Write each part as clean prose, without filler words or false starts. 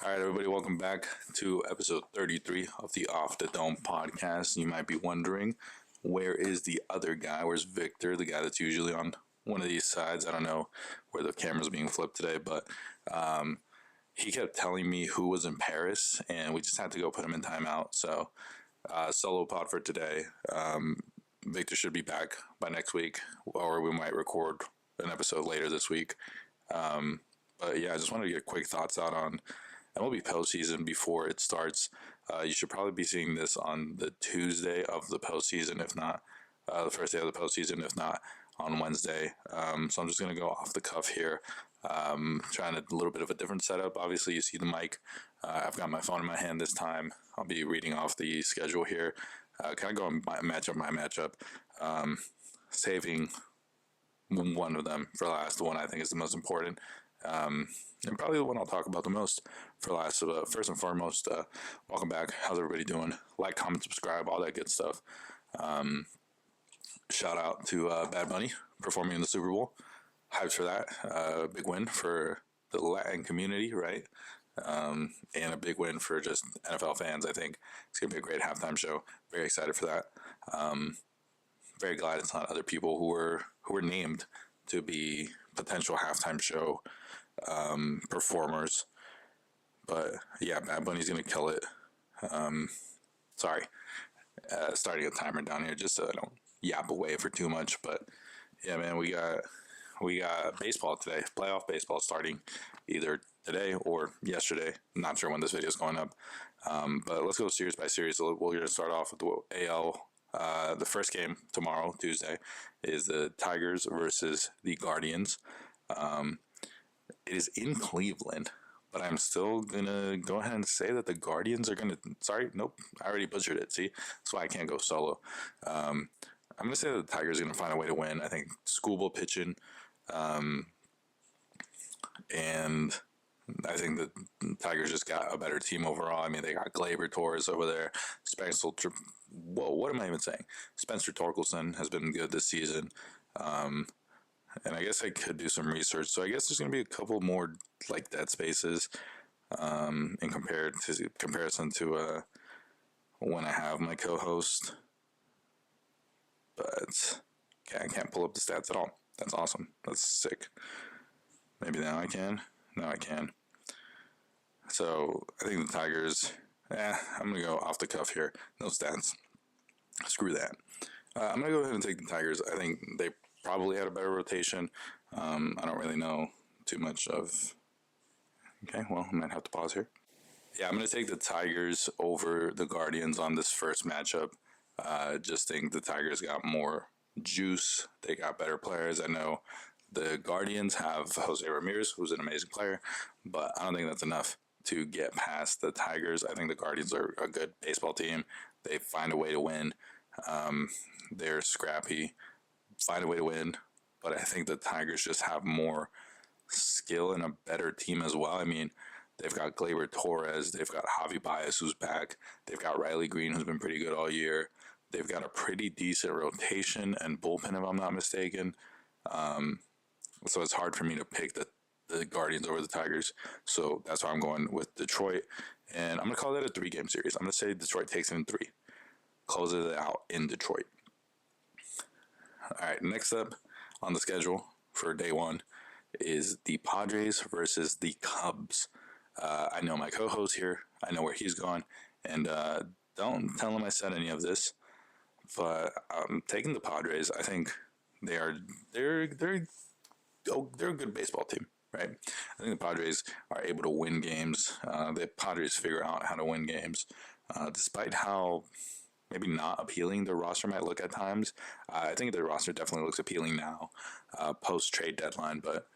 All right, everybody, welcome back to episode 33 of the Off the Dome podcast. You might be wondering, where is the other guy? Where's Victor, the guy that's usually on one of these sides? I don't know where the camera's being flipped today, but he kept telling me who was in Paris, and we just had to go put him in timeout. So, solo pod for today. Victor should be back by next week, or we might record an episode later this week. But yeah, I just wanted to get quick thoughts out on MLB postseason before it starts. You should probably be seeing this on the Tuesday of the postseason, if not the first day of the postseason, if not on Wednesday. So I'm just going to go off the cuff here, trying a little bit of a different setup. Obviously, you see the mic. I've got my phone in my hand this time. I'll be reading off the schedule here, kind of going matchup by matchup, saving one of them for last. The one I think is the most important. And probably the one I'll talk about the most for last. First and foremost, welcome back. How's everybody doing? Like, comment, subscribe, all that good stuff. Shout out to Bad Bunny performing in the Super Bowl. Hyped for that. Big win for the Latin community, right? And a big win for just NFL fans. I think it's going to be a great halftime show. Very excited for that. Very glad it's not other people who were named to be potential halftime show performers. But yeah, Bad Bunny's gonna kill it. Sorry, starting a timer down here just so I don't yap away for too much. But yeah, man, we got baseball today. Playoff baseball starting either today or yesterday. I'm not sure when this video is going up. But let's go series by series. We're gonna start off with the AL. The first game tomorrow, Tuesday, is the Tigers versus the Guardians. It is in Cleveland, but I'm still going to go ahead and say that the Guardians are going to... Sorry, nope, I already butchered it, see? That's why I can't go solo. I'm going to say that the Tigers are going to find a way to win. I think schoolboy pitching, and I think the Tigers just got a better team overall. I mean, they got Gleyber Torres over there. What am I even saying? Spencer Torkelson has been good this season. And I guess I could do some research. So I guess there's going to be a couple more like dead spaces in comparison to when I have my co-host. But okay, I can't pull up the stats at all. That's awesome. That's sick. Maybe now I can. Now I can. So I think the Tigers... I'm going to go off the cuff here. No stats. Screw that. I'm going to go ahead and take the Tigers. I think they probably had a better rotation. I don't really know too much of... Okay, well, I might have to pause here. Yeah, I'm going to take the Tigers over the Guardians on this first matchup. Just think the Tigers got more juice. They got better players. I know the Guardians have Jose Ramirez, who's an amazing player, but I don't think that's enough to get past the Tigers. I think the Guardians are a good baseball team. They find a way to win. They're scrappy, find a way to win, but I think the Tigers just have more skill and a better team as well. I mean, they've got Gleyber Torres, they've got Javi Baez, who's back, they've got Riley Green, who's been pretty good all year, they've got a pretty decent rotation and bullpen, if I'm not mistaken. So it's hard for me to pick the Guardians over the Tigers, so that's why I'm going with Detroit, and I'm going to call that a 3-game series. I'm going to say Detroit takes it in 3, closes it out in Detroit. All right, next up on the schedule for day one is the Padres versus the Cubs. I know my co-host here. I know where he's gone, and don't tell him I said any of this, but I'm taking the Padres. I think they're a good baseball team, right? I think the Padres are able to win games. The Padres figure out how to win games, despite how maybe not appealing the roster might look at times. I think the roster definitely looks appealing now, post-trade deadline. But,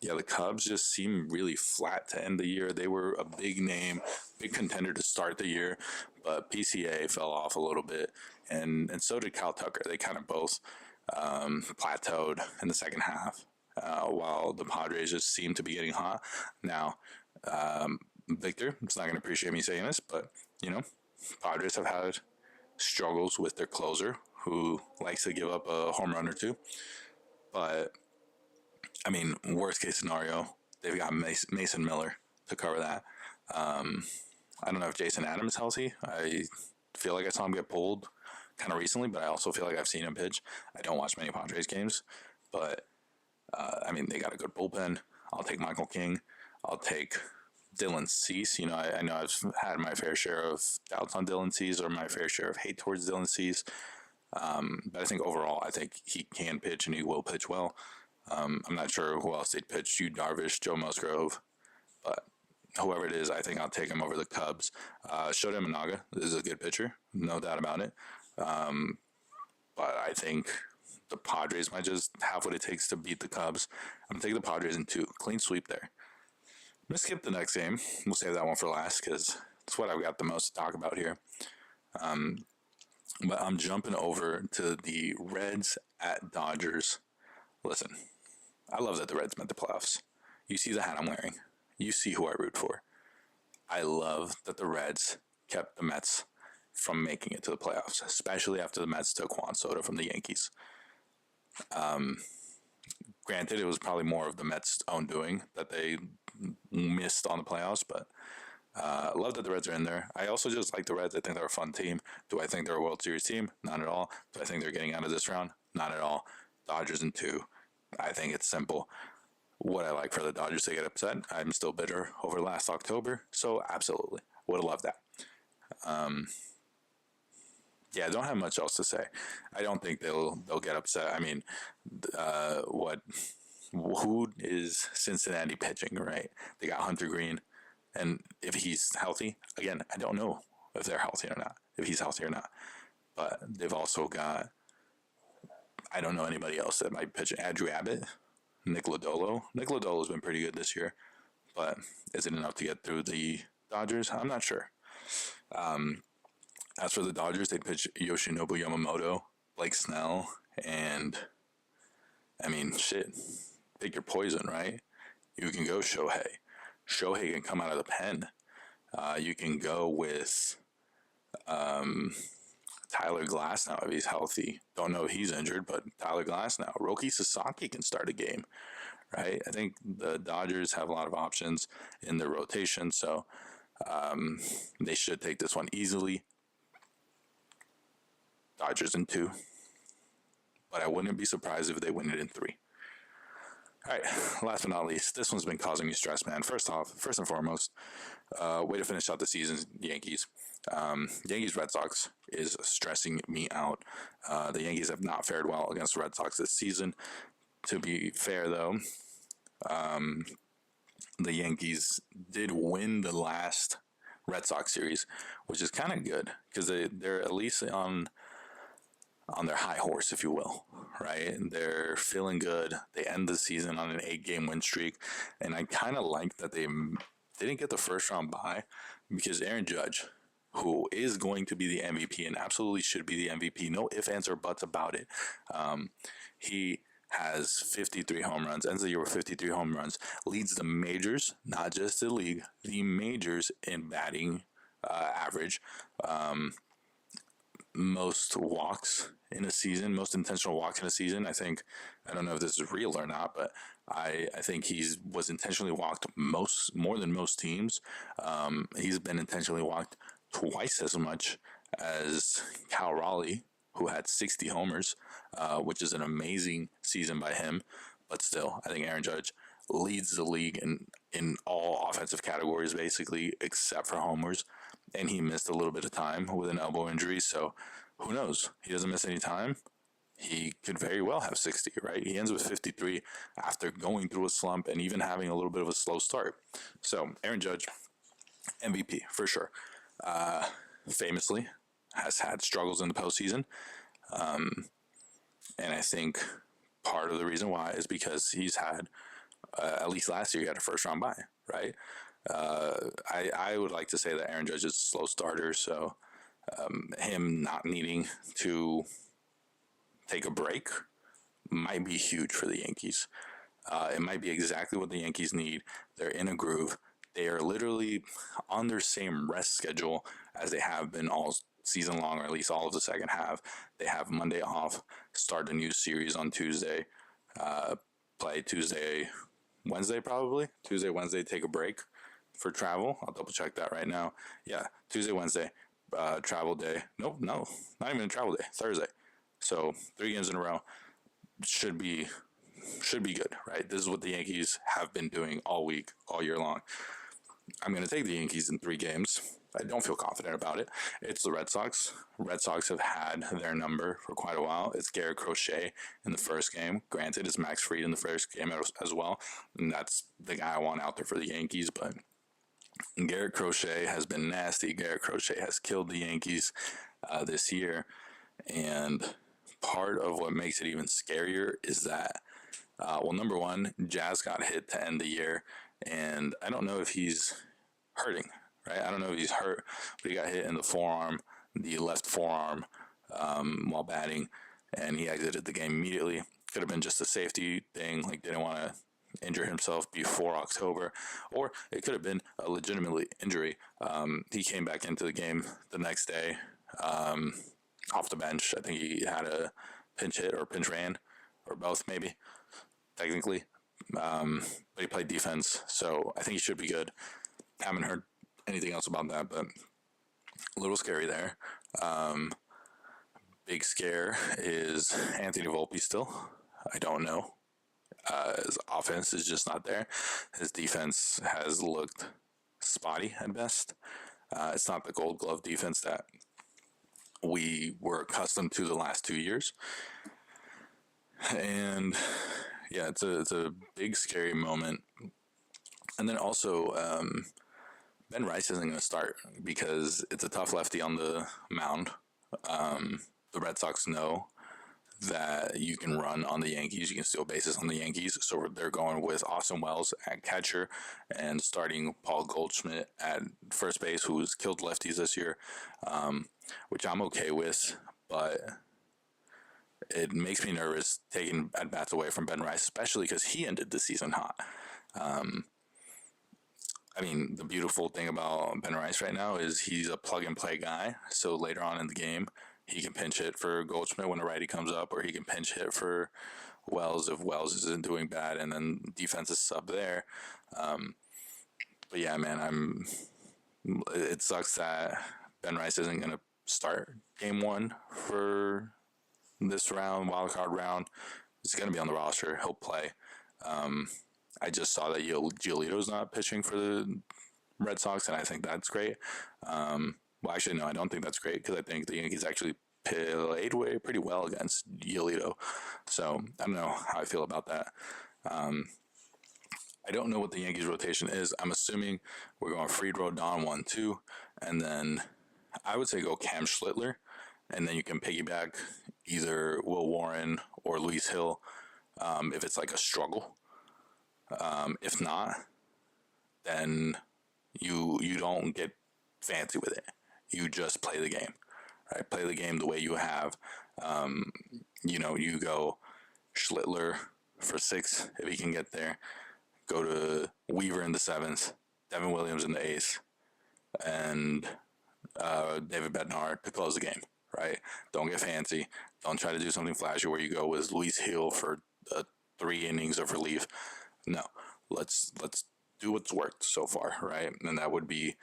yeah, the Cubs just seem really flat to end the year. They were a big name, big contender to start the year, but PCA fell off a little bit, and so did Cal Tucker. They kind of both plateaued in the second half, while the Padres just seem to be getting hot. Now, Victor, it's not going to appreciate me saying this, but, you know, Padres have had struggles with their closer, who likes to give up a home run or two. But, I mean, worst case scenario, they've got Mason Miller, to cover that. I don't know if Jason Adams is healthy. I feel like I saw him get pulled kind of recently, but I also feel like I've seen him pitch. I don't watch many Padres games, but I mean, they got a good bullpen. I'll take Michael King. I'll take Dylan Cease. I know I've had my fair share of doubts on Dylan Cease or my fair share of hate towards Dylan Cease. But I think overall, I think he can pitch and he will pitch well. I'm not sure who else they'd pitch. Yu Darvish, Joe Musgrove, but whoever it is, I think I'll take him over the Cubs. Shota Imanaga is a good pitcher, no doubt about it. But I think the Padres might just have what it takes to beat the Cubs. I'm going to take the Padres in 2. Clean sweep there. I'm going to skip the next game. We'll save that one for last because it's what I've got the most to talk about here. But I'm jumping over to the Reds at Dodgers. Listen, I love that the Reds made the playoffs. You see the hat I'm wearing. You see who I root for. I love that the Reds kept the Mets from making it to the playoffs, especially after the Mets took Juan Soto from the Yankees. Granted, it was probably more of the Mets' own doing that they missed on the playoffs, but I love that the Reds are in there. I also just like the Reds. I think they're a fun team. Do I think they're a World Series team? Not at all. Do I think they're getting out of this round? Not at all. Dodgers in 2. I think it's simple. Would I like for the Dodgers to get upset? I'm still bitter over last October, so absolutely. Would have loved that. Yeah, I don't have much else to say. I don't think they'll get upset. I mean, who is Cincinnati pitching, right? They got Hunter Green, and if he's healthy, again, I don't know if they're healthy or not, if he's healthy or not. But they've also got, I don't know anybody else that might pitch. Andrew Abbott, Nick Lodolo. Nick Lodolo's been pretty good this year, but is it enough to get through the Dodgers? I'm not sure. As for the Dodgers, they'd pitch Yoshinobu Yamamoto, Blake Snell, and, I mean, shit, pick your poison, right? You can go Shohei. Shohei can come out of the pen. You can go with Tyler Glasnow if he's healthy. Don't know if he's injured, but Tyler Glasnow. Roki Sasaki can start a game, right? I think the Dodgers have a lot of options in their rotation, so they should take this one easily. Dodgers in 2. But I wouldn't be surprised if they win it in 3. All right, last but not least, this one's been causing me stress, man. First and foremost, way to finish out the season, Yankees. Yankees-Red Sox is stressing me out. The Yankees have not fared well against the Red Sox this season. To be fair, though, the Yankees did win the last Red Sox series, which is kind of good because they're at least on their high horse, if you will, right? They're feeling good. They end the season on an 8-game win streak, and I kind of like that they didn't get the first round bye because Aaron Judge, who is going to be the MVP and absolutely should be the MVP, no ifs, ands, or buts about it. He has 53 home runs, ends the year with 53 home runs, leads the majors, not just the league, the majors in batting average. Most walks in a season, most intentional walks in a season. I don't know if this is real or not, but I think was intentionally walked more than most teams. He's been intentionally walked twice as much as Cal Raleigh, who had 60 homers, which is an amazing season by him. But still, I think Aaron Judge leads the league in all offensive categories, basically, except for homers. And he missed a little bit of time with an elbow injury, so who knows? He doesn't miss any time. He could very well have 60, right? He ends with 53 after going through a slump and even having a little bit of a slow start. So, Aaron Judge, MVP, for sure. Famously, has had struggles in the postseason. And I think part of the reason why is because he's had, at least last year, he had a first-round bye, right? I would like to say that Aaron Judge is a slow starter, so him not needing to take a break might be huge for the Yankees. It might be exactly what the Yankees need. They're in a groove. They are literally on their same rest schedule as they have been all season long, or at least all of the second half. They have Monday off, start a new series on Tuesday, play Tuesday, Wednesday probably. Tuesday, Wednesday, take a break. for travel. I'll double check that right now. Yeah, Tuesday, Wednesday, travel day. Nope, no, not even a travel day. Thursday. So 3 games in a row should be good, right? This is what the Yankees have been doing all week, all year long. I'm going to take the Yankees in 3 games. I don't feel confident about it. It's the Red Sox. Red Sox have had their number for quite a while. It's Garrett Crochet in the first game. Granted, it's Max Fried in the first game as well. And that's the guy I want out there for the Yankees. But Garrett Crochet has been nasty. Garrett Crochet has killed the Yankees this year. And part of what makes it even scarier is that, well, number one, Jazz got hit to end the year. And I don't know if he's hurting, right? I don't know if he's hurt, but he got hit in the forearm, the left forearm, while batting, and he exited the game immediately. Could have been just a safety thing, like didn't want to injure himself before October, or it could have been a legitimate injury. He came back into the game the next day, off the bench. I think he had a pinch hit or pinch ran, or both maybe, technically. But he played defense, so I think he should be good. Haven't heard anything else about that, but a little scary there. Big scare is Anthony Volpe still. I don't know. His offense is just not there. His defense has looked spotty at best. It's not the Gold Glove defense that we were accustomed to the last 2 years. And yeah, it's a big scary moment. And then also, Ben Rice isn't going to start because it's a tough lefty on the mound. The Red Sox know that you can run on the Yankees, you can steal bases on the Yankees, so they're going with Austin Wells at catcher and starting Paul Goldschmidt at first base, who's killed lefties this year, which I'm okay with, but it makes me nervous taking at bats away from Ben Rice, especially because he ended the season hot. I mean, the beautiful thing about Ben Rice right now is he's a plug-and-play guy, so later on in the game, he can pinch hit for Goldschmidt when a righty comes up, or he can pinch hit for Wells if Wells isn't doing bad, and then defense is sub there. But yeah, man, it sucks that Ben Rice isn't going to start game one for this round, wildcard round. He's going to be on the roster. He'll play. I just saw that Giolito's not pitching for the Red Sox, and I think that's great. Well, actually, no, I don't think that's great because I think the Yankees actually played pretty well against Giolito. So I don't know how I feel about that. I don't know what the Yankees rotation is. I'm assuming we're going Fried, Rodon 1-2, and then I would say go Cam Schlittler, and then you can piggyback either Will Warren or Luis Hill if it's like a struggle. If not, then you don't get fancy with it. You just play the game, right? Play the game the way you have. You go Schlittler for 6 if he can get there. Go to Weaver in the 7th, Devin Williams in the 8th, and David Bednar to close the game, right? Don't get fancy. Don't try to do something flashy where you go with Luis Hill for 3 innings of relief. No, let's do what's worked so far, right? And that would be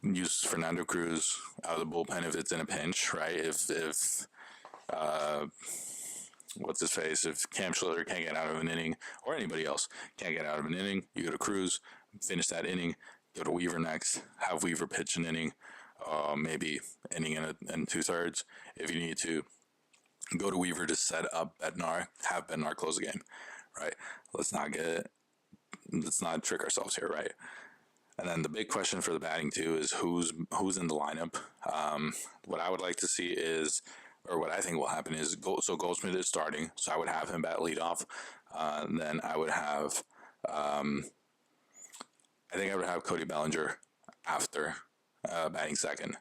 use Fernando Cruz out of the bullpen if it's in a pinch, right? If what's his face? If Cam Schlitter can't get out of an inning, or anybody else can't get out of an inning, you go to Cruz, finish that inning, go to Weaver next, have Weaver pitch an inning, maybe inning in 2/3 if you need to. Go to Weaver to set up Bednar, have Bednar close the game, right? Let's not trick ourselves here, right? And then the big question for the batting too is who's in the lineup. What I would like to see is, or what I think will happen is, Goldschmidt is starting, so I would have him bat leadoff. Then I would have, I think I would have Cody Bellinger after batting second,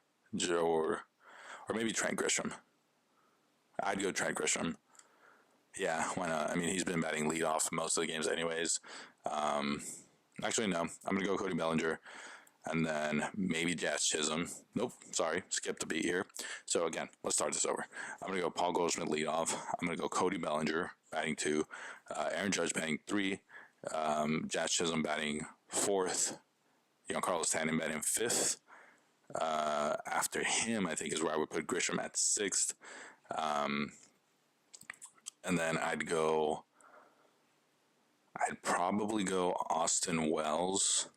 or maybe Trent Grisham. I'd go Trent Grisham. Yeah, why not? I mean, he's been batting leadoff most of the games anyways. Actually, no. I'm going to go Cody Bellinger. And then maybe Jazz Chisholm. Nope, sorry. Skipped a beat here. So, again, let's start this over. I'm going to go Paul Goldschmidt leadoff. I'm going to go Cody Bellinger batting 2. Aaron Judge batting 3. Jazz Chisholm batting 4th. Giancarlo Stanton batting fifth. After him, I think is where I would put Grisham at sixth. And then I'd probably go Austin Wells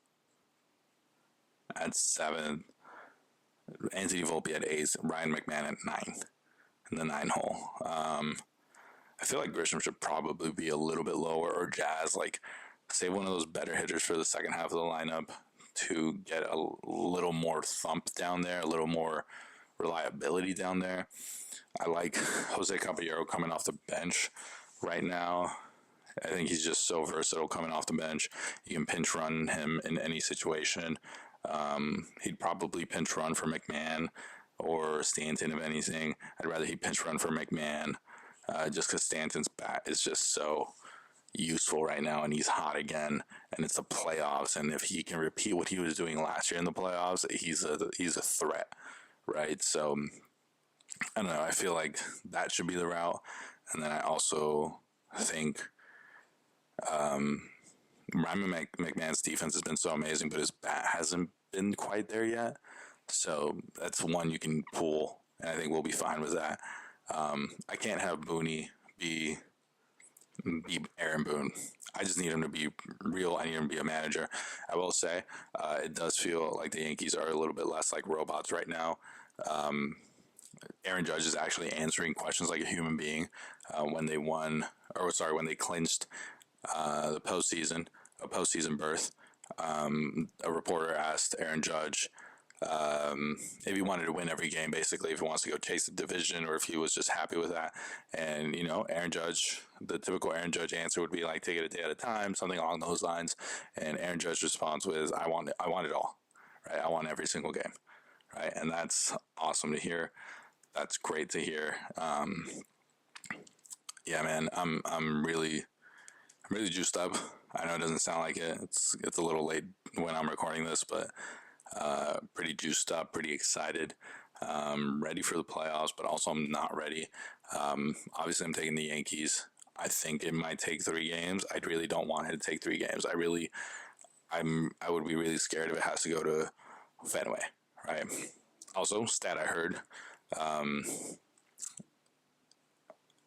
at seventh, Anthony Volpe at eighth, Ryan McMahon at ninth in the 9 hole. I feel like Grisham should probably be a little bit lower, or Jazz, like save one of those better hitters for the second half of the lineup to get a little more thump down there, a little more reliability down there. I like Jose Caballero coming off the bench right now. I think he's just so versatile coming off the bench. You can pinch run him in any situation. He'd probably pinch run for McMahon or Stanton, if anything. I'd rather he pinch run for McMahon just because Stanton's bat is just so useful right now, and he's hot again, and it's the playoffs, and if he can repeat what he was doing last year in the playoffs, he's a threat, right? So I don't know, I feel like that should be the route. And then I also think Ryan McMahon's defense has been so amazing, but his bat hasn't been quite there yet, so that's one you can pull, and I think we'll be fine with that. I can't have Booney be Aaron Boone. I just need him to be real. I need him to be a manager. I will say, it does feel like the Yankees are a little bit less like robots right now. Aaron Judge is actually answering questions like a human being. When they clinched the postseason berth. A reporter asked Aaron Judge if he wanted to win every game, basically, if he wants to go chase the division or if he was just happy with that. And, Aaron Judge, the typical Aaron Judge answer would be like, take it a day at a time, something along those lines. And Aaron Judge's response was, I want it all, right? I want every single game, right? And that's awesome to hear. That's great to hear. Yeah, man, I'm really juiced up. I know it doesn't sound like it. It's a little late when I'm recording this, but pretty juiced up, pretty excited, ready for the playoffs, but also I'm not ready. Obviously, I'm taking the Yankees. I think it might take 3 games. I really don't want it to take 3 games. I would be really scared if it has to go to Fenway, right? Also, stat I heard,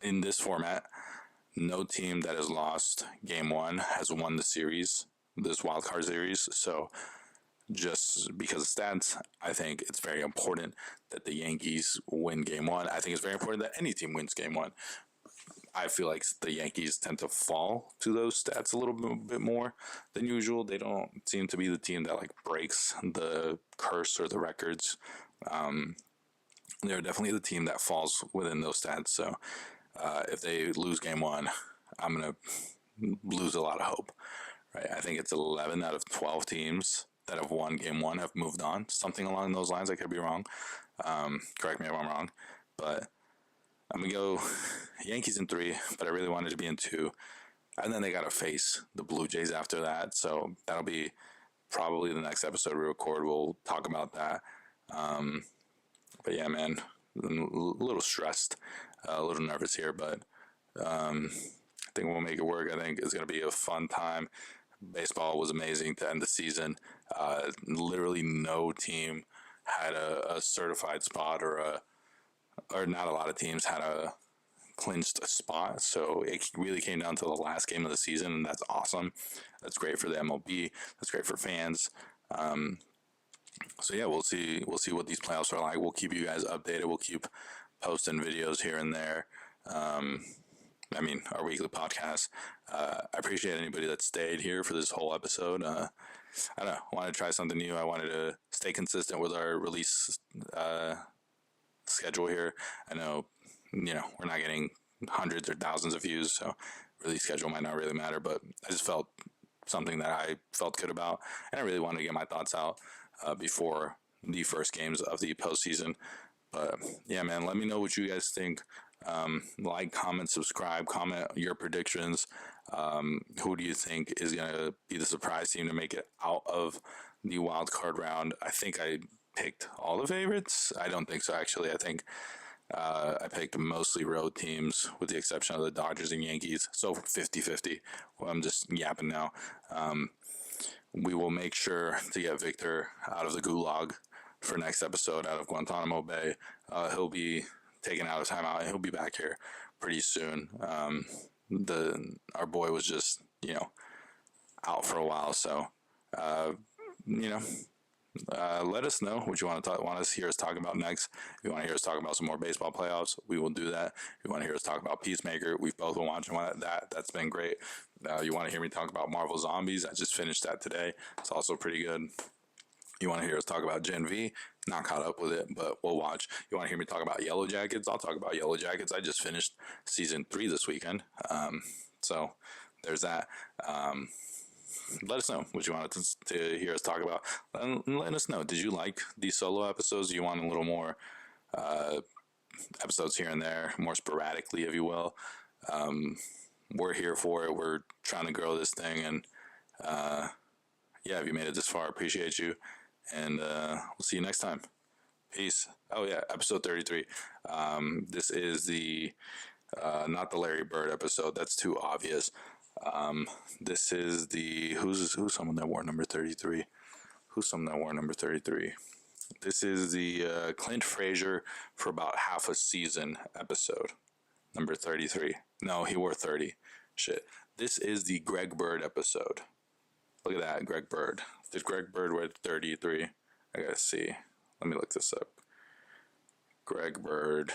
in this format, no team that has lost game 1 has won the series, this wildcard series. So just because of stats, I think it's very important that the Yankees win game 1. I think it's very important that any team wins game 1. I feel like the Yankees tend to fall to those stats a little bit more than usual. They don't seem to be the team that breaks the curse or the records. They're definitely the team that falls within those stats. So if they lose game 1, I'm going to lose a lot of hope, right? I think it's 11 out of 12 teams that have won game 1 have moved on, something along those lines. I could be wrong. Correct me if I'm wrong, but I'm going to go Yankees in 3, but I really wanted to be in 2. And then they got to face the Blue Jays after that. So that'll be probably the next episode we record. We'll talk about that. But yeah, man, I'm a little stressed, a little nervous here, but I think we'll make it work. I think it's going to be a fun time. Baseball was amazing to end the season. Literally no team had a certified spot, or not a lot of teams had a clinched a spot. So it really came down to the last game of the season, and that's awesome. That's great for the MLB. That's great for fans. So yeah, we'll see what these playoffs are like. We'll keep you guys updated. We'll keep posting videos here and there. Our weekly podcast. I appreciate anybody that stayed here for this whole episode. I don't know. I wanted to try something new. I wanted to stay consistent with our release schedule here. I know, we're not getting hundreds or thousands of views, so release schedule might not really matter, but I just felt something that I felt good about, and I really wanted to get my thoughts out before the first games of the postseason. But yeah, man, let me know what you guys think. Like, comment, subscribe, comment your predictions. Who do you think is going to be the surprise team to make it out of the wild card round? I think I picked all the favorites. I don't think so, actually. I think I picked mostly road teams with the exception of the Dodgers and Yankees. So 50-50. Well, I'm just yapping now. we will make sure to get Victor out of the gulag for next episode out of Guantanamo Bay. He'll be taken out of timeout. He'll be back here pretty soon. Our boy was just out for a while, so you know let us know what you want to hear us talk about next. If you want to hear us talk about some more baseball playoffs, we will do that. If you want to hear us talk about Peacemaker, we've both been watching that's been great. You want to hear me talk about Marvel Zombies? I just finished that today. It's also pretty good. You want to hear us talk about Gen V? Not caught up with it, but we'll watch. You want to hear me talk about Yellow Jackets? I'll talk about Yellow Jackets. I just finished season 3 this weekend. So there's that. Let us know what you wanted to hear us talk about. Let us know. Did you like these solo episodes? Do you want a little more episodes here and there, more sporadically, if you will? We're here for it. We're trying to grow this thing, and yeah, if you made it this far, appreciate you, and we'll see you next time. Peace. Oh yeah, episode 33. This is the not the Larry Bird episode. That's too obvious. This is the who's someone that wore number 33? Who's someone that wore number 33? This is the Clint Frazier for about half a season episode, number 33. No, he wore 30. Shit. This is the Greg Bird episode. Look at that, Greg Bird. Did Greg Bird wear 33? I gotta see. Let me look this up. Greg Bird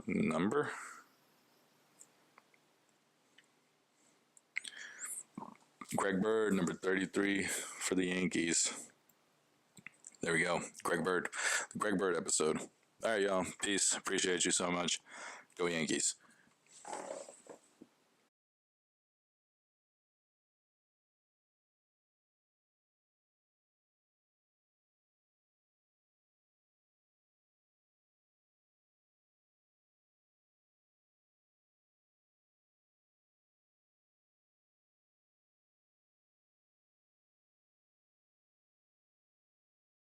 number. Greg Bird, number 33 for the Yankees. There we go. Greg Bird. The Greg Bird episode. All right, y'all. Peace. Appreciate you so much. Go Yankees.